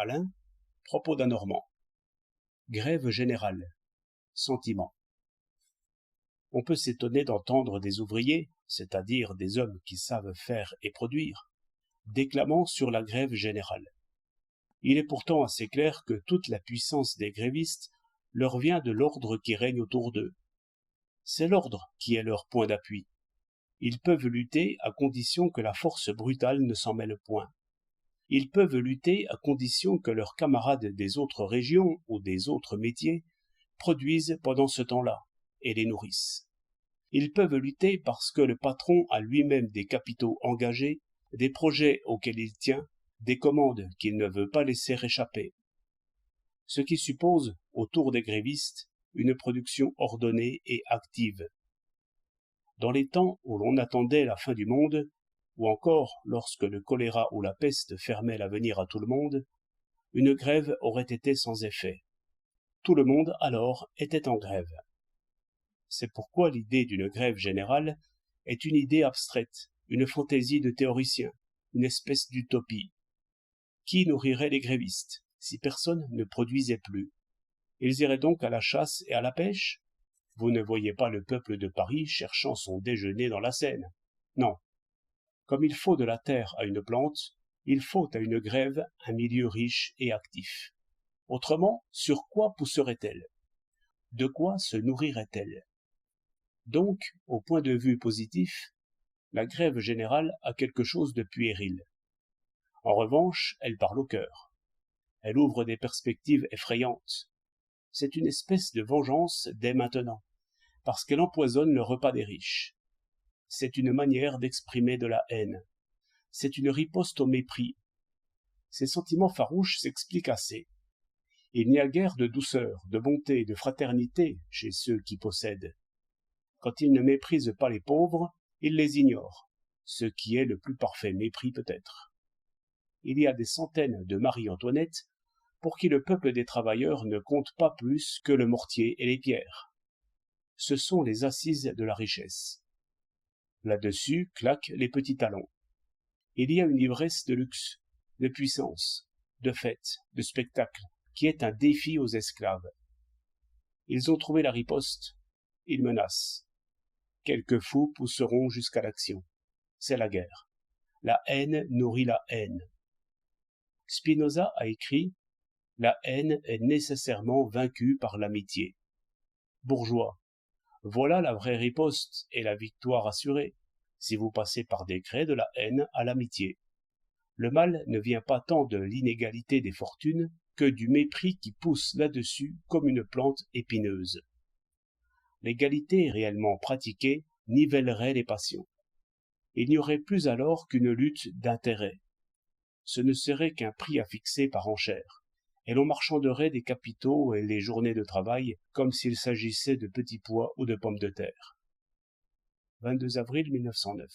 Alain, propos d'un Normand. Grève générale. Sentiment. On peut s'étonner d'entendre des ouvriers, c'est-à-dire des hommes qui savent faire et produire, déclamant sur la grève générale. Il est pourtant assez clair que toute la puissance des grévistes leur vient de l'ordre qui règne autour d'eux. C'est l'ordre qui est leur point d'appui. Ils peuvent lutter à condition que la force brutale ne s'en mêle point. Ils peuvent lutter à condition que leurs camarades des autres régions ou des autres métiers produisent pendant ce temps-là et les nourrissent. Ils peuvent lutter parce que le patron a lui-même des capitaux engagés, des projets auxquels il tient, des commandes qu'il ne veut pas laisser échapper. Ce qui suppose, autour des grévistes, une production ordonnée et active. Dans les temps où l'on attendait la fin du monde, ou encore lorsque le choléra ou la peste fermaient l'avenir à tout le monde, une grève aurait été sans effet. Tout le monde, alors, était en grève. C'est pourquoi l'idée d'une grève générale est une idée abstraite, une fantaisie de théoricien, une espèce d'utopie. Qui nourrirait les grévistes, si personne ne produisait plus? Ils iraient donc à la chasse et à la pêche? Vous ne voyez pas le peuple de Paris cherchant son déjeuner dans la Seine. Non. Comme il faut de la terre à une plante, il faut à une grève un milieu riche et actif. Autrement, sur quoi pousserait-elle? De quoi se nourrirait-elle? Donc, au point de vue positif, la grève générale a quelque chose de puéril. En revanche, elle parle au cœur. Elle ouvre des perspectives effrayantes. C'est une espèce de vengeance dès maintenant, parce qu'elle empoisonne le repas des riches. C'est une manière d'exprimer de la haine. C'est une riposte au mépris. Ces sentiments farouches s'expliquent assez. Il n'y a guère de douceur, de bonté, de fraternité chez ceux qui possèdent. Quand ils ne méprisent pas les pauvres, ils les ignorent, ce qui est le plus parfait mépris peut-être. Il y a des centaines de Marie-Antoinette pour qui le peuple des travailleurs ne compte pas plus que le mortier et les pierres. Ce sont les assises de la richesse. Là-dessus claquent les petits talons. Il y a une ivresse de luxe, de puissance, de fête, de spectacle, qui est un défi aux esclaves. Ils ont trouvé la riposte, ils menacent. Quelques fous pousseront jusqu'à l'action. C'est la guerre. La haine nourrit la haine. Spinoza a écrit « La haine est nécessairement vaincue par l'amitié ». Bourgeois, voilà la vraie riposte et la victoire assurée, si vous passez par décret de la haine à l'amitié. Le mal ne vient pas tant de l'inégalité des fortunes que du mépris qui pousse là-dessus comme une plante épineuse. L'égalité réellement pratiquée nivellerait les passions. Il n'y aurait plus alors qu'une lutte d'intérêts. Ce ne serait qu'un prix à fixer par enchère, et l'on marchanderait des capitaux et les journées de travail comme s'il s'agissait de petits pois ou de pommes de terre. 22 avril 1909.